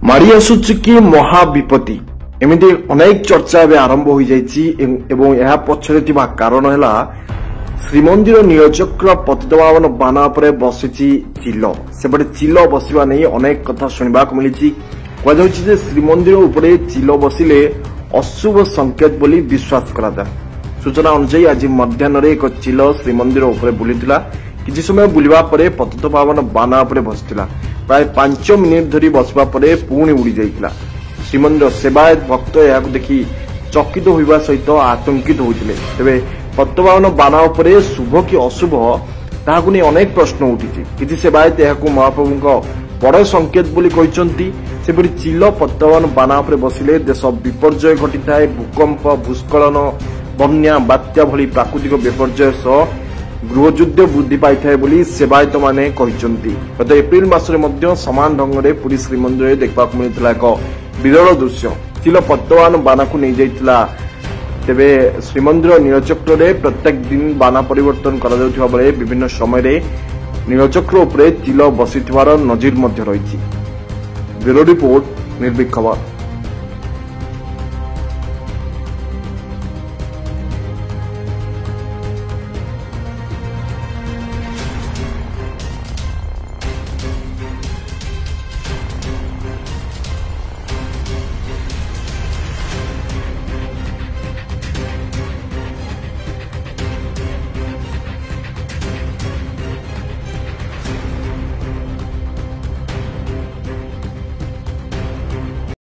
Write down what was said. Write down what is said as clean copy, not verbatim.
मारी आसुची कि महाविपत्ति एमती अनेक चर्चा ए आरंभ हो जाए पछरे कारण है श्रीमंदिर नीलचक्र पतितपावन बाना उपरे बसी चिल सेपटे चिल बसवा नहीं अनेक कथा शुणा मिली कहुचे श्रीमंदिर उपरे चिल बसिले अशुभ संकेत बोली विश्वास करा जाए। सूचना अनुसार आज मध्याह्न एक चिल श्रीमंदिर उपरे बुलीला किसी समय बुलवा परे पतितपावन बाना उपरे बसिला प्राय 5 मिनिट धरी बसवा परे पुणी उड़ी जाइतिला। श्रीमंदिर सेवायत भक्त यह देखि चकित होइबा सहित आतंकित होइतिले। तेबे पतितपावन बाना उपरे शुभ कि अशुभ ताहाकु नै अनेक प्रश्न उठिछि। किछि सेवायत यहाकु महाप्रभुଙ୍କ बड़ संकेत बोली कहिसंती। सेपरि चिल पतितपावन बाना उपरे बसिले देश विपर्जय घटिथाय। भूकंप भूस्खलन बन्या बात्या भली प्राकृतिक विपर्जय सह गृहयुद्ध वृद्धि पाई थाए बोली सेवायत माने कहिसंती। गत एप्रिल मासरे मध्य समान ढंग से पुरी श्रीमंदिर देखा मिलता एक विरल दृश्य चिल पतितपावन बाना को नहीं जाइतिला। तेबे श्रीमंदिर नीलचक्र रे प्रत्येक दिन बाना परिवर्तन करा जाउथिबा बेले विभिन्न समय रे नीलचक्र उपरे चिल बसिथिबार नजीर मध्य रहिछि। ब्यूरो रिपोर्ट निर्भीक खबर।